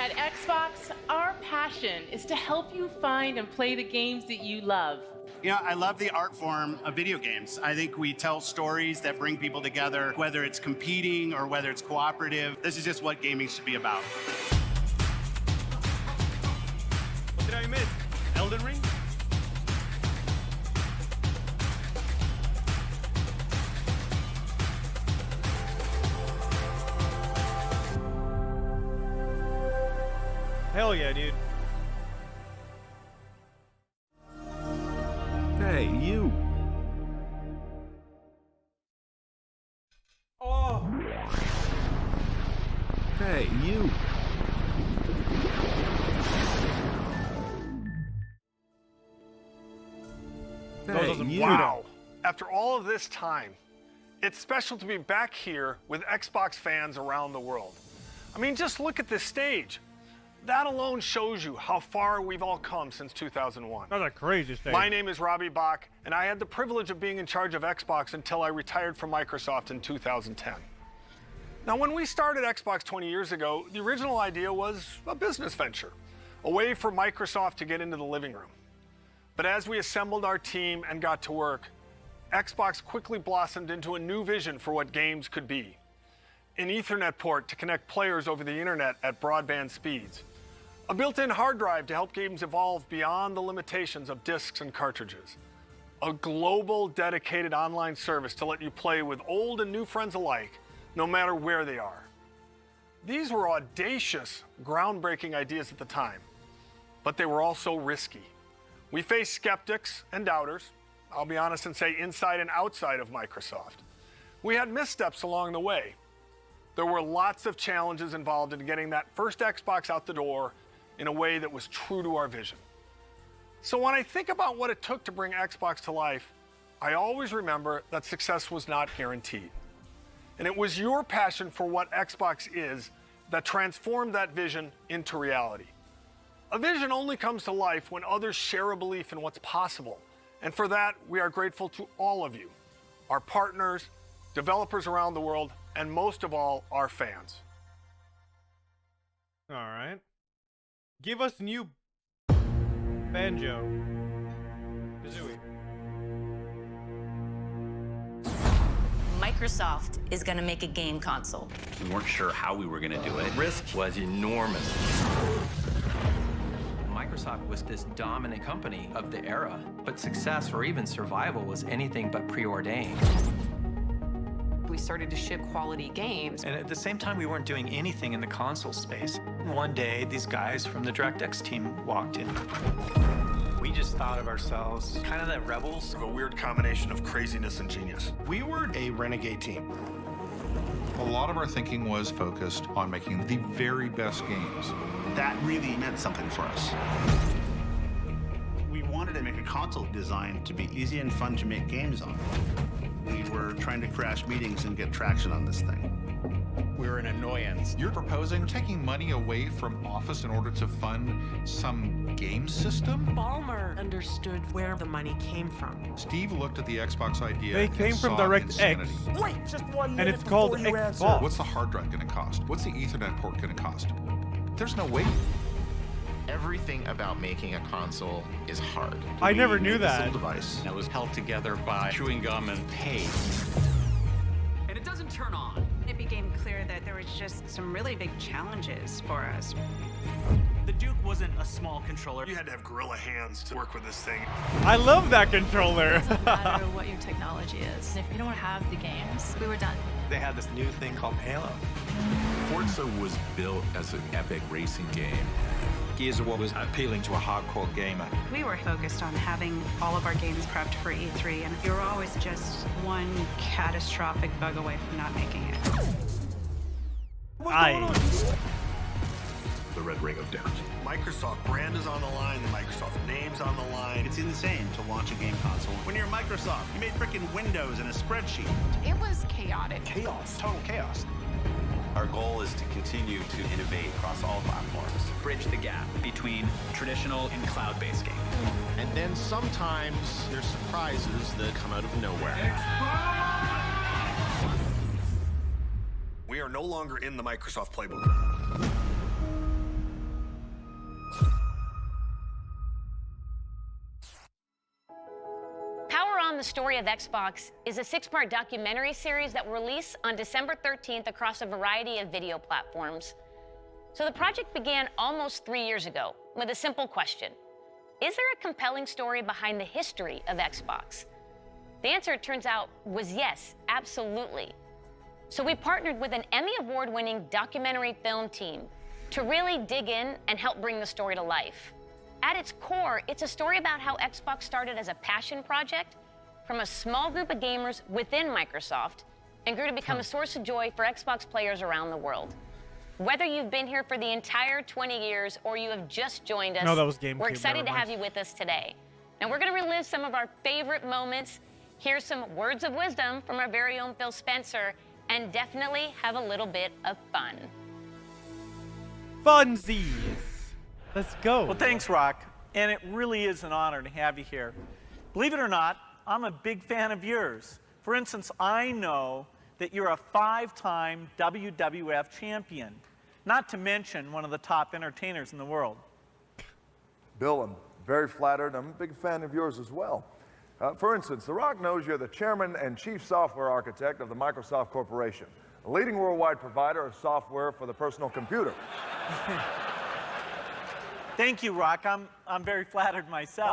At Xbox, our passion is to help you find and play the games that you love. You know, I love the art form of video games. I think we tell stories that bring people together, whether it's competing or whether it's cooperative. This is just what gaming should be about. What did I miss? Elden Ring? Hell yeah, dude. Hey, you. Oh. Hey, you. Hey, you. Wow. After all of this time, it's special to be back here with Xbox fans around the world. I mean, just look at this stage. That alone shows you how far we've all come since 2001. That's a crazy stage. My name is Robbie Bach, and I had the privilege of being in charge of Xbox until I retired from Microsoft in 2010. Now, when we started Xbox 20 years ago, the original idea was a business venture, a way for Microsoft to get into the living room. But as we assembled our team and got to work, Xbox quickly blossomed into a new vision for what games could be. An Ethernet port to connect players over the internet at broadband speeds. A built-in hard drive to help games evolve beyond the limitations of discs and cartridges. A global dedicated online service to let you play with old and new friends alike, no matter where they are. These were audacious, groundbreaking ideas at the time, but they were also risky. We faced skeptics and doubters, I'll be honest and say inside and outside of Microsoft. We had missteps along the way. There were lots of challenges involved in getting that first Xbox out the door in a way that was true to our vision. So when I think about what it took to bring Xbox to life, I always remember that success was not guaranteed. And it was your passion for what Xbox is that transformed that vision into reality. A vision only comes to life when others share a belief in what's possible. And for that, we are grateful to all of you, our partners, developers around the world, and most of all, our fans. All right. Give us new banjo. Kazooie. Microsoft is going to make a game console. We weren't sure how we were going to do it. The risk was enormous. Microsoft was this dominant company of the era, but success or even survival was anything but preordained. We started to ship quality games. And at the same time, we weren't doing anything in the console space. One day, these guys from the DirectX team walked in. We just thought of ourselves kind of that rebels. A weird combination of craziness and genius. We were a renegade team. A lot of our thinking was focused on making the very best games. That really meant something for us. We wanted to make a console designed to be easy and fun to make games on. We were trying to crash meetings and get traction on this thing. We're an annoyance. You're proposing taking money away from Office in order to fund some game system? Ballmer understood where the money came from. Steve looked at the Xbox idea. They came from DirectX. Wait, just 1 minute. And it's called Xbox. What's the hard drive going to cost? What's the Ethernet port going to cost? There's no way. Everything about making a console is hard. I never knew that. Device That was held together by chewing gum and paint. And it doesn't turn on. It became clear that there was just some really big challenges for us. The Duke wasn't a small controller. You had to have gorilla hands to work with this thing. I love that controller. It doesn't matter what your technology is. If you don't have the games, we were done. They had this new thing called Halo. Forza was built as an epic racing game. Gears of War was appealing to a hardcore gamer. We were focused on having all of our games prepped for E3, and we were always just one catastrophic bug away from not making it. The Red Ring of Death. Microsoft brand is on the line, the Microsoft name's on the line. It's insane to launch a game console. When you're Microsoft, you made frickin' Windows and a spreadsheet. It was chaotic. Chaos. Total chaos. Our goal is to continue to innovate across all platforms. Bridge the gap between traditional and cloud-based gaming. And then sometimes there's surprises that come out of nowhere. We are no longer in the Microsoft playbook. the Story of Xbox is a 6-part documentary series that will release on December 13th across a variety of video platforms. So the project began almost 3 years ago with a simple question. Is there a compelling story behind the history of Xbox? The answer, it turns out, was yes, absolutely. So we partnered with an Emmy Award-winning documentary film team to really dig in and help bring the story to life. At its core, it's a story about how Xbox started as a passion project from a small group of gamers within Microsoft and grew to become a source of joy for Xbox players around the world. Whether you've been here for the entire 20 years or you have just joined us, No, that was GameCube, we're excited never to have mind. you with us today. And we're going to relive some of our favorite moments, hear some words of wisdom from our very own Phil Spencer, and definitely have a little bit of fun. Funsies. Let's go. Well, thanks, Rock. And it really is an honor to have you here. Believe it or not, I'm a big fan of yours. For instance, I know that you're a 5-time WWF champion, not to mention one of the top entertainers in the world. Bill, I'm very flattered. I'm a big fan of yours as well. For instance, The Rock knows you're the chairman and chief software architect of the Microsoft Corporation, a leading worldwide provider of software for the personal computer. Thank you, Rock. I'm very flattered myself.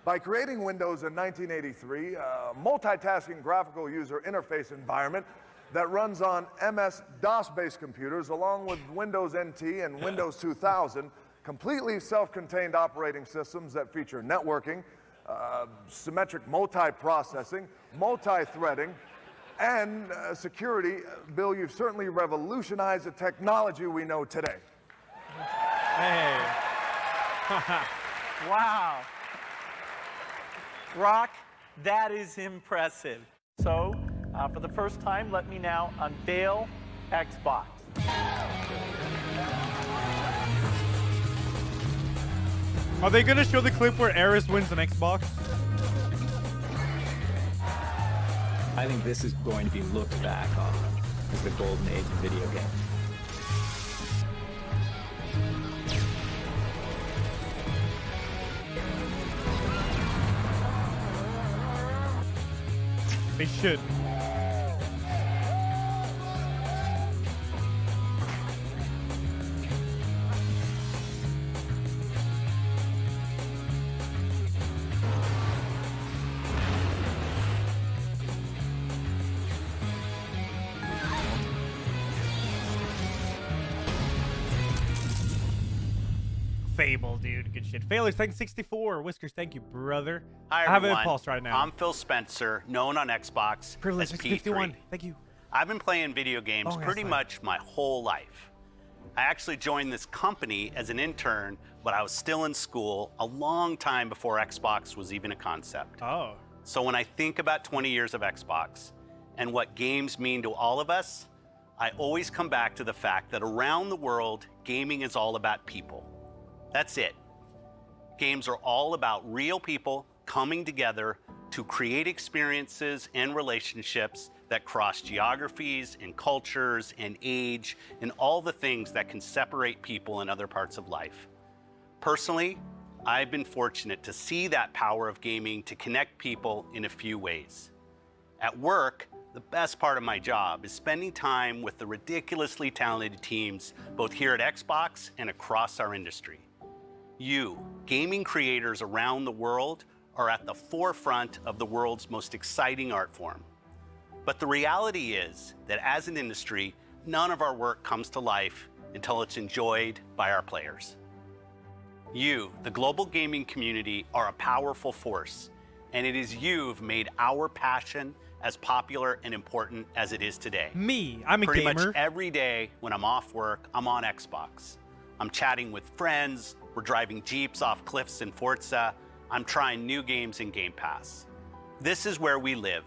By creating Windows in 1983, a multitasking graphical user interface environment that runs on MS-DOS-based computers along with Windows NT and Windows 2000, completely self-contained operating systems that feature networking, symmetric multi-processing, multi-threading, and security. Bill, you've certainly revolutionized the technology we know today. Hey. Wow. Rock, that is impressive. So, for the first time, let me now unveil Xbox. Are they gonna show the clip where Aris wins an Xbox? I think this is going to be looked back on as the golden age of video games. They should. Fable, dude. Good shit. Failures, thanks 64. Whiskers, thank you, brother. Hi, I have everyone. a pulse right now. I'm Phil Spencer, known on Xbox Privilege as 51. P3. Thank you. I've been playing video games Oh, yes, pretty fine. much my whole life. I actually joined this company as an intern, but I was still in school a long time before Xbox was even a concept. Oh. So when I think about 20 years of Xbox and what games mean to all of us, I always come back to the fact that around the world, gaming is all about people. That's it. Games are all about real people coming together to create experiences and relationships that cross geographies and cultures and age and all the things that can separate people in other parts of life. Personally, I've been fortunate to see that power of gaming to connect people in a few ways. At work, the best part of my job is spending time with the ridiculously talented teams both here at Xbox and across our industry. You, gaming creators around the world, are at the forefront of the world's most exciting art form. But the reality is that as an industry, none of our work comes to life until it's enjoyed by our players. You, the global gaming community, are a powerful force, and it is you've made our passion as popular and important as it is today. Me, I'm a Pretty gamer. much every day when I'm off work, I'm on Xbox. I'm chatting with friends, we're driving Jeeps off cliffs in Forza, I'm trying new games in Game Pass. This is where we live,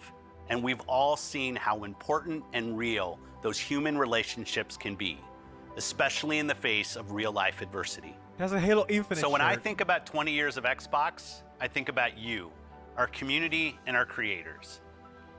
and we've all seen how important and real those human relationships can be, especially in the face of real-life adversity. It has a Halo Infinite So when I shirt. think about 20 years of Xbox, I think about you, our community, and our creators.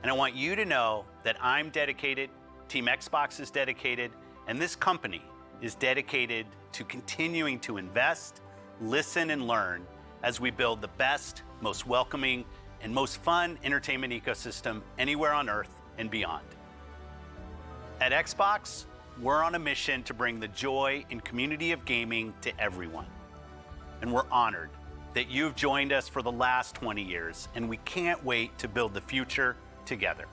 And I want you to know that I'm dedicated, Team Xbox is dedicated, and this company is dedicated to continuing to invest, listen, and learn as we build the best, most welcoming, and most fun entertainment ecosystem anywhere on Earth and beyond. At Xbox, we're on a mission to bring the joy and community of gaming to everyone. And we're honored that you've joined us for the last 20 years, and we can't wait to build the future together.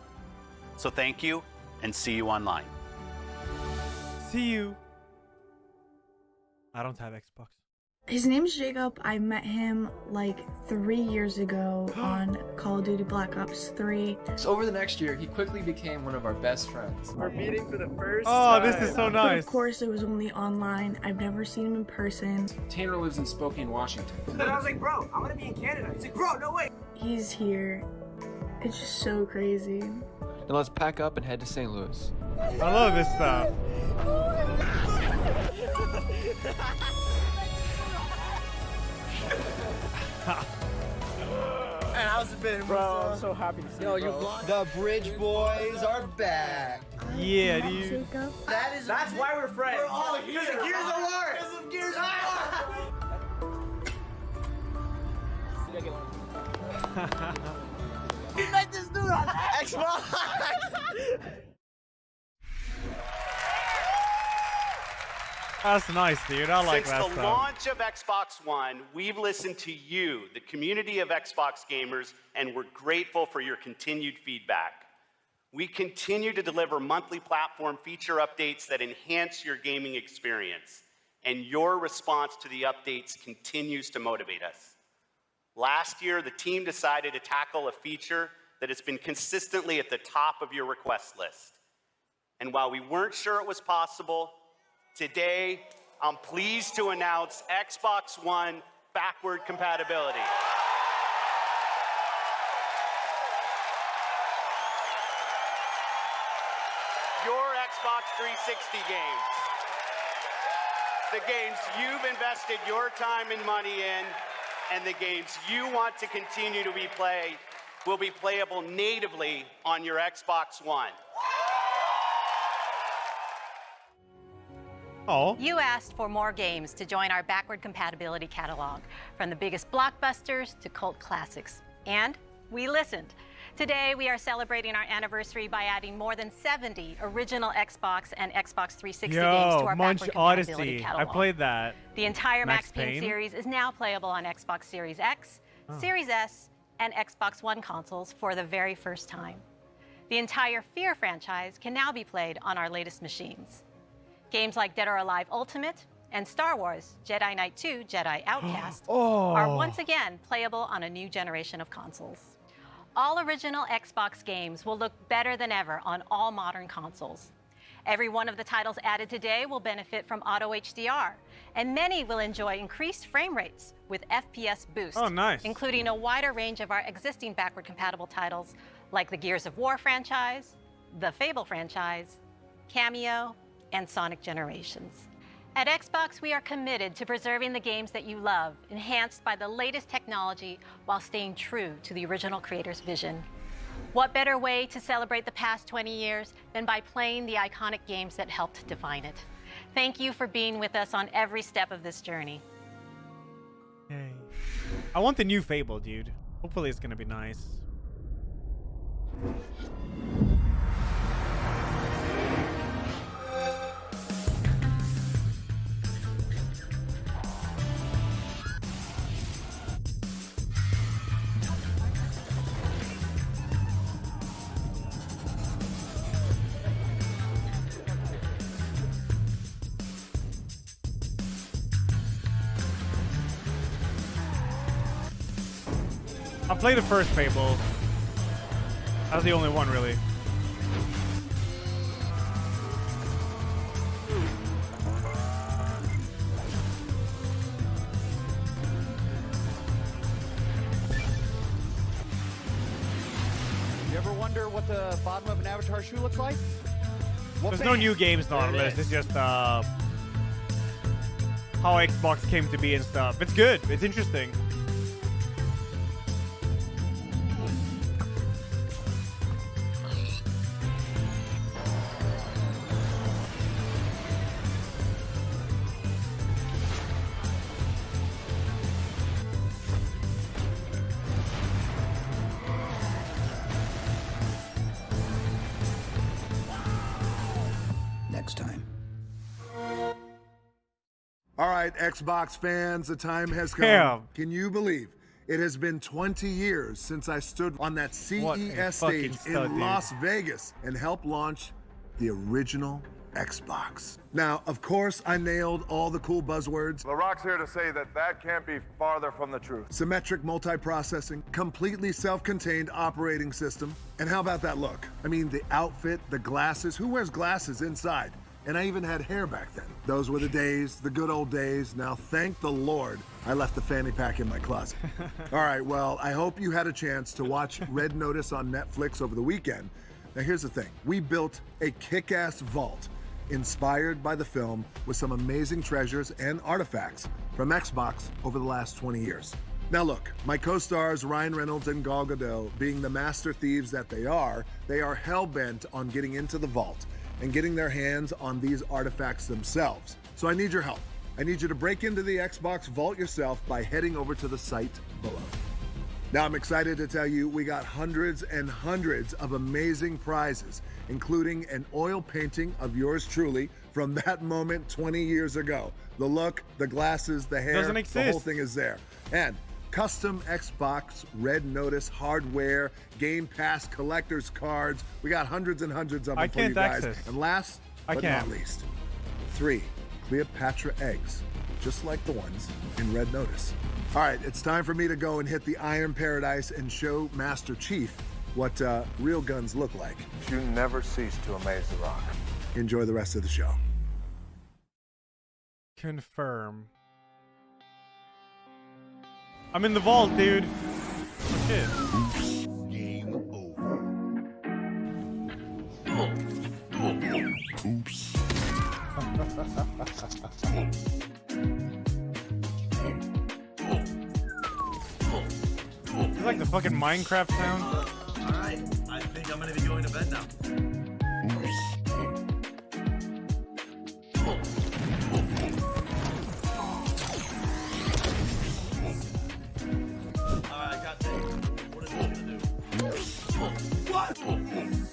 So thank you, and see you online. See you. I don't have Xbox. His name's Jacob. I met him like 3 years ago on Call of Duty Black Ops 3. So over the next year, he quickly became one of our best friends. We're meeting for the first Oh, time. this is so But nice. of course, it was only online. I've never seen him in person. Tanner lives in Spokane, Washington. And I was like, bro, I want to be in Canada. He's like, bro, no way. He's here. It's just so crazy. Then let's pack up and head to St. Louis. I love this stuff. And how's it been, Bro, I'm so happy to see you, bro. The Bridge Boys are back. Yeah, dude. That's why we're friends. We're all here. Because of Gears of War. Because of Gears of War. You met this dude on Xbox. That's nice, dude. I like Since that the stuff. launch of Xbox One, we've listened to you, the community of Xbox gamers, and we're grateful for your continued feedback. We continue to deliver monthly platform feature updates that enhance your gaming experience, and your response to the updates continues to motivate us. Last year, the team decided to tackle a feature that has been consistently at the top of your request list. And while we weren't sure it was possible, today, I'm pleased to announce Xbox One backward compatibility. Your Xbox 360 games, the games you've invested your time and money in, and the games you want to continue to be played, will be playable natively on your Xbox One. Oh. You asked for more games to join our backward compatibility catalog, from the biggest blockbusters to cult classics. And we listened. Today, we are celebrating our anniversary by adding more than 70 original Xbox and Xbox 360 games to our Munch backward compatibility Odyssey. catalog. I played that. The entire Max Payne Payne? series is now playable on Xbox Series X, Series S, and Xbox One consoles for the very first time. The entire Fear franchise can now be played on our latest machines. Games like Dead or Alive Ultimate and Star Wars Jedi Knight 2 Jedi Outcast are once again playable on a new generation of consoles. All original Xbox games will look better than ever on all modern consoles. Every one of the titles added today will benefit from Auto HDR, and many will enjoy increased frame rates with FPS boost, including a wider range of our existing backward compatible titles like the Gears of War franchise, the Fable franchise, Cameo, and Sonic Generations. At Xbox, we are committed to preserving the games that you love, enhanced by the latest technology while staying true to the original creator's vision. What better way to celebrate the past 20 years than by playing the iconic games that helped define it? Thank you for being with us on every step of this journey. Yay. I want the new Fable, dude. Hopefully it's gonna be nice. I played the first Fable. That was the only one, really. You ever wonder what the bottom of an Avatar shoe looks like? There's no new games on the list. It's just how Xbox came to be and stuff. It's good. It's interesting. right, Xbox fans, the time has come. Damn. Can you believe it has been 20 years since I stood on that CES stage in Las Vegas and helped launch the original Xbox. Now, of course, I nailed all the cool buzzwords. The Rock's here to say that that can't be farther from the truth. Symmetric multiprocessing, completely self-contained operating system. And how about that look? I mean, the outfit, the glasses. Who wears glasses inside? And I even had hair back then. Those were the days, the good old days. Now, thank the Lord, I left the fanny pack in my closet. All right, well, I hope you had a chance to watch Red Notice on Netflix over the weekend. Now, here's the thing. We built a kick-ass vault inspired by the film with some amazing treasures and artifacts from Xbox over the last 20 years. Now look, my co-stars Ryan Reynolds and Gal Gadot, being the master thieves that they are hell-bent on getting into the vault and getting their hands on these artifacts themselves. So I need your help. I need you to break into the Xbox vault yourself by heading over to the site below. Now I'm excited to tell you we got hundreds and hundreds of amazing prizes, including an oil painting of yours truly from that moment 20 years ago. The look, the glasses, the hair, Doesn't exist. The whole thing is there. And custom Xbox Red Notice hardware, Game Pass collector's cards. We got hundreds and hundreds of them for you guys. And last but not least, 3 Cleopatra eggs, just like the ones in Red Notice. All right, it's time for me to go and hit the Iron Paradise and show Master Chief what real guns look like. You never cease to amaze the Rock. Enjoy the rest of the show. Confirm. I'm in the vault, dude. Oh, shit. Game over. Oops. It's like the fucking Minecraft sound. All right, I think I'm gonna be going to bed now. I got this. What is he gonna do? What? Oops.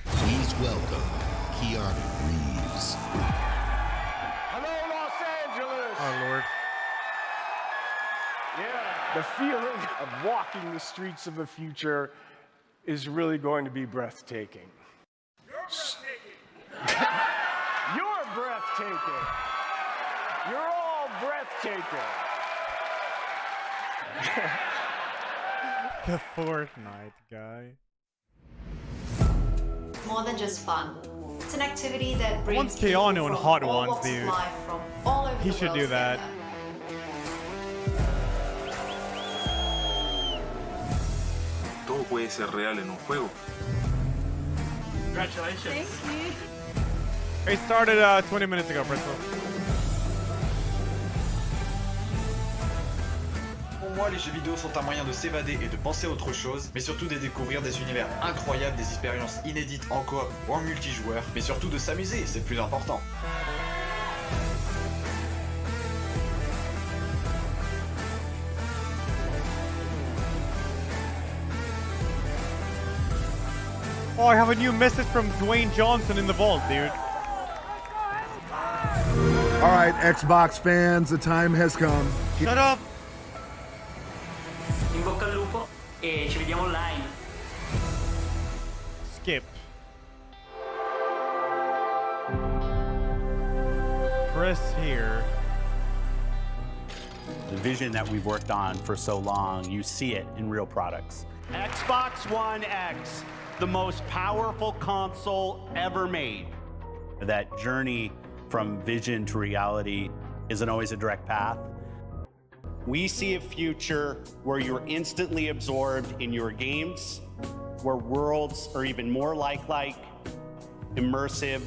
Please welcome Keanu Reeves. Hello, Los Angeles! Oh, Lord. Yeah, the feeling of walking the streets of the future is really going to be breathtaking. You're breathtaking. You're all breathtaking. The Fortnite guy. More than just fun. It's an activity that brings Once Keanu and Hot all Ones, walks of dude. life from all over He the should world do that. together. Todo puede ser real en un juego. Congratulations. Thank you. It started 20 minutes ago, Principal. Pour moi, les jeux vidéo sont un moyen de s'évader et de penser à autre chose, mais surtout de découvrir des univers incroyables, des expériences inédites en coop ou en multijoueur, mais surtout de s'amuser, c'est le plus important. Oh, I have a new message from Dwayne Johnson in the vault, dude. All right, Xbox fans, the time has come. Shut up! In bocca al lupo e ci vediamo online. Skip. Press here. The vision that we've worked on for so long, you see it in real products. Xbox One X, the most powerful console ever made. That journey from vision to reality isn't always a direct path. We see a future where you're instantly absorbed in your games, where worlds are even more lifelike, immersive,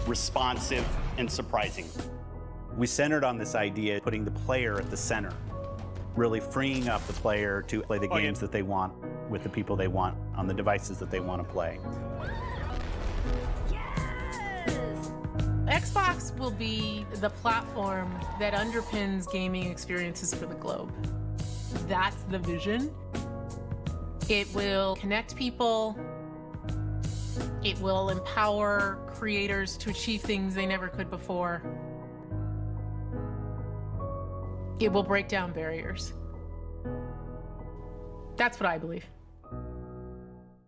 responsive, and surprising. We centered on this idea, putting the player at the center, really freeing up the player to play the games that they want with the people they want on the devices that they want to play. Xbox will be the platform that underpins gaming experiences for the globe. That's the vision. It will connect people. It will empower creators to achieve things they never could before. It will break down barriers. That's what I believe.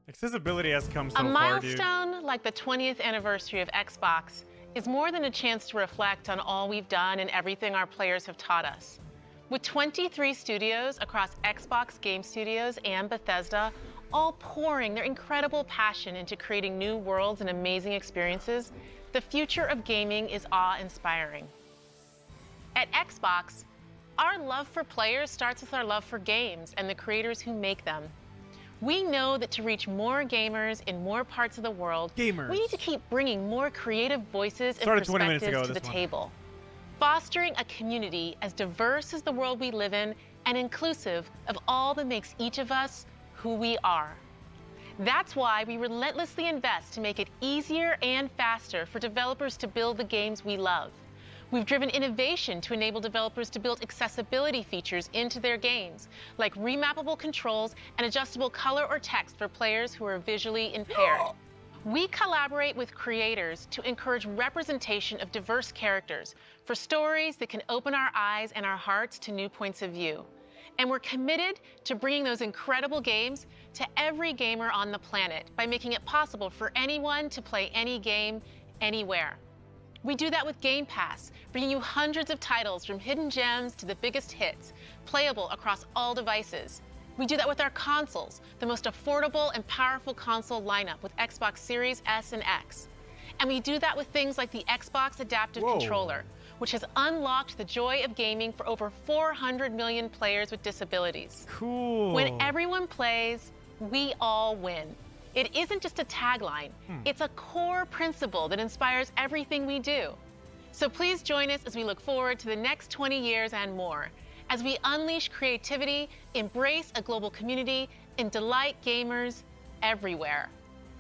Accessibility has come so A far, dude. milestone like the 20th anniversary of Xbox is more than a chance to reflect on all we've done and everything our players have taught us. With 23 studios across Xbox Game Studios and Bethesda, all pouring their incredible passion into creating new worlds and amazing experiences, the future of gaming is awe-inspiring. At Xbox, our love for players starts with our love for games and the creators who make them. We know that to reach more gamers in more parts of the world, we need to keep bringing more creative voices and perspectives to the table. Fostering a community as diverse as the world we live in and inclusive of all that makes each of us who we are. That's why we relentlessly invest to make it easier and faster for developers to build the games we love. We've driven innovation to enable developers to build accessibility features into their games, like remappable controls and adjustable color or text for players who are visually impaired. We collaborate with creators to encourage representation of diverse characters for stories that can open our eyes and our hearts to new points of view. And we're committed to bringing those incredible games to every gamer on the planet by making it possible for anyone to play any game, anywhere. We do that with Game Pass, bringing you hundreds of titles from hidden gems to the biggest hits, playable across all devices. We do that with our consoles, the most affordable and powerful console lineup with Xbox Series S and X. And we do that with things like the Xbox Adaptive Controller, which has unlocked the joy of gaming for over 400 million players with disabilities. Cool. When everyone plays, we all win. It isn't just a tagline, it's a core principle that inspires everything we do. So please join us as we look forward to the next 20 years and more, as we unleash creativity, embrace a global community, and delight gamers everywhere,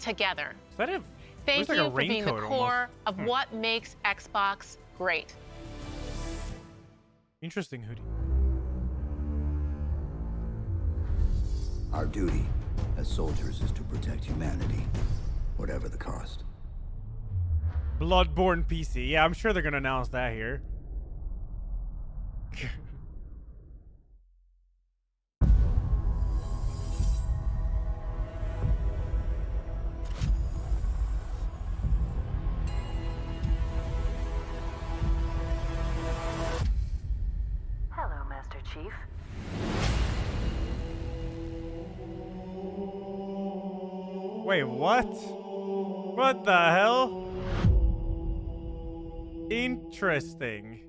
together. Is that it? Thank Looks you like a for being the raincoat core almost. of what makes Xbox great. Interesting hoodie. Our duty as soldiers is to protect humanity, whatever the cost. Bloodborne PC. Yeah, I'm sure they're gonna announce that here. Hello, Master Chief. Wait, what? What the hell? Interesting.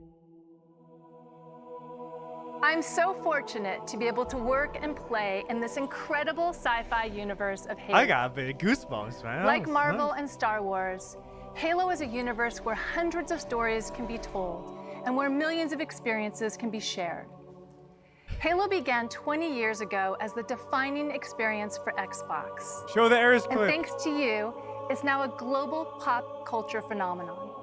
I'm so fortunate to be able to work and play in this incredible sci-fi universe of Halo. I got a bit of goosebumps, man. Like That was Marvel nice. and Star Wars, Halo is a universe where hundreds of stories can be told and where millions of experiences can be shared. Halo began 20 years ago as the defining experience for Xbox. Show the Eris And clip. thanks to you, it's now a global pop culture phenomenon.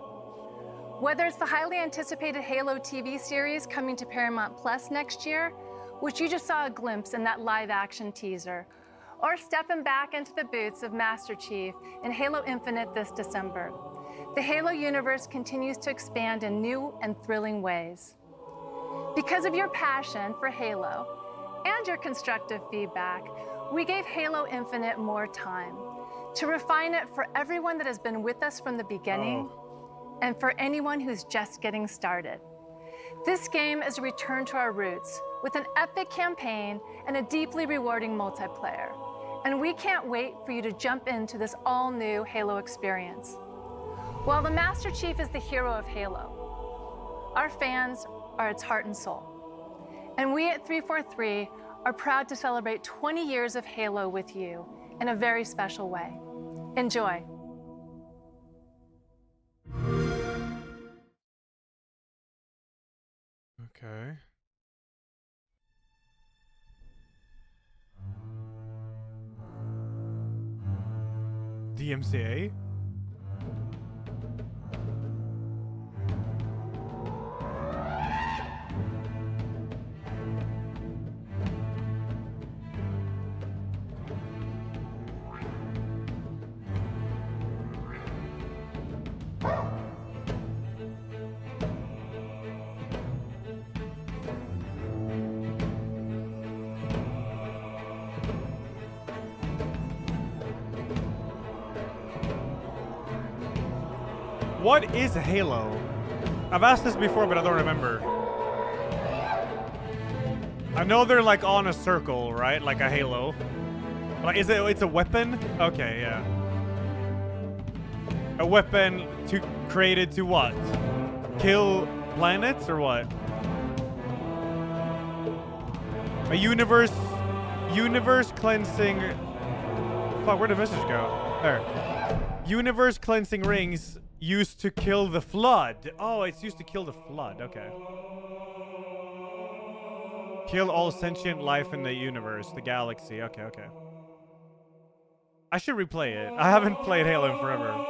Whether it's the highly anticipated Halo TV series coming to Paramount Plus next year, which you just saw a glimpse in that live-action teaser, or stepping back into the boots of Master Chief in Halo Infinite this December, the Halo universe continues to expand in new and thrilling ways. Because of your passion for Halo and your constructive feedback, we gave Halo Infinite more time to refine it for everyone that has been with us from the beginning and for anyone who's just getting started. This game is a return to our roots with an epic campaign and a deeply rewarding multiplayer. And we can't wait for you to jump into this all-new Halo experience. While the Master Chief is the hero of Halo, our fans are its heart and soul. And we at 343 are proud to celebrate 20 years of Halo with you in a very special way. Enjoy. Okay. DMCA? What is Halo? I've asked this before, but I don't remember. I know they're like on a circle, right? Like a halo. Like, is it? It's a weapon? Okay, yeah. A weapon created to what? Kill planets or what? A universe cleansing. Fuck, where'd the message go? There. Universe cleansing rings used to kill the flood. Oh, it's used to kill the flood. Okay. Kill all sentient life in the universe, the galaxy. Okay, okay. I should replay it. I haven't played Halo in forever.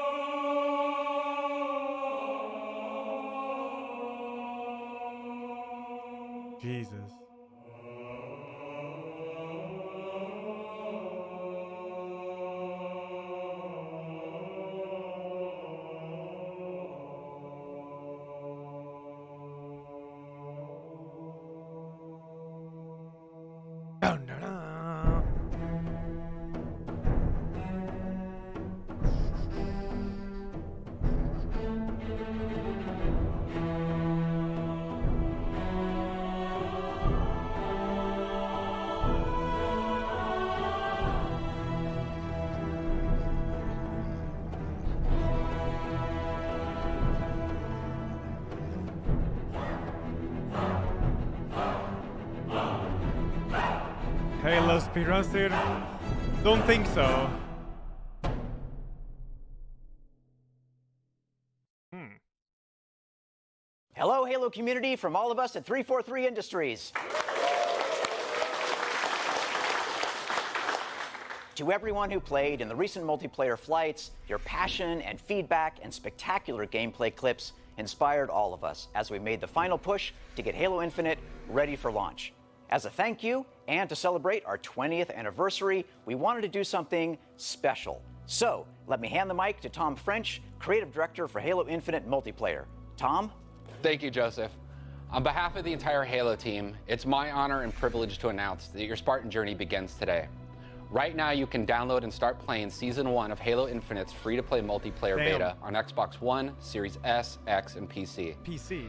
Jesus. Halo speedruns, dude? Don't think so. Hello, Halo community, from all of us at 343 Industries. To everyone who played in the recent multiplayer flights, your passion and feedback and spectacular gameplay clips inspired all of us as we made the final push to get Halo Infinite ready for launch. As a thank you and to celebrate our 20th anniversary, we wanted to do something special. So let me hand the mic to Tom French, Creative Director for Halo Infinite Multiplayer. Tom? Thank you, Joseph. On behalf of the entire Halo team, it's my honor and privilege to announce that your Spartan journey begins today. Right now, you can download and start playing Season 1 of Halo Infinite's free-to-play multiplayer beta on Xbox One, Series S, X, and PC.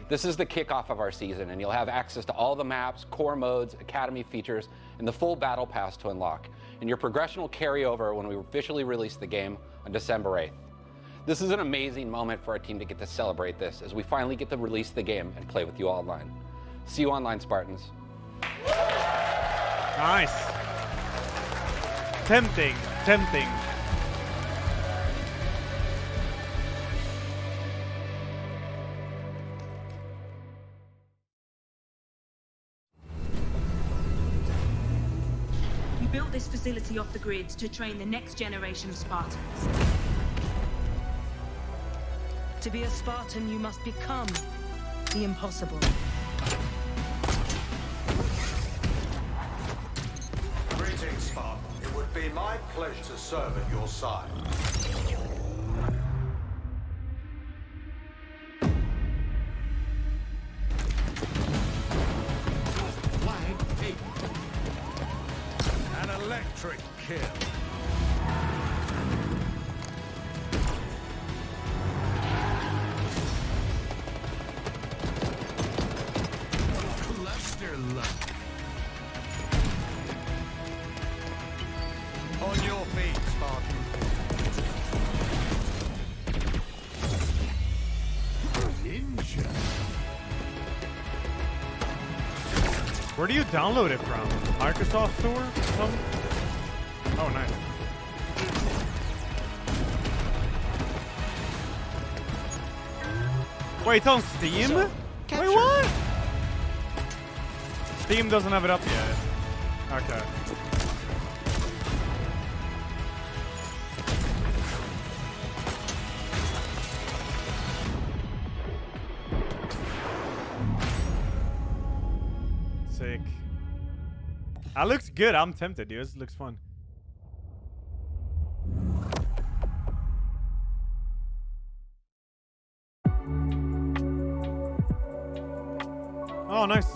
This is the kickoff of our season, and you'll have access to all the maps, core modes, academy features, and the full battle pass to unlock. And your progression will carry over when we officially release the game on December 8th. This is an amazing moment for our team to get to celebrate this as we finally get to release the game and play with you all online. See you online, Spartans. Nice. Tempting, tempting. We built this facility off the grid to train the next generation of Spartans. To be a Spartan, you must become the impossible. Greetings, Spartan. It would be my pleasure to serve at your side. Flag taken. An electric kill. Cluster luck. On your feet, Spartan. Ninja. Where do you download it from? Microsoft Store? Something? Oh, nice. Wait, it's on Steam? Wait, what? Steam doesn't have it up yet. Okay. Sick. That looks good. I'm tempted, dude. This looks fun. Oh, nice.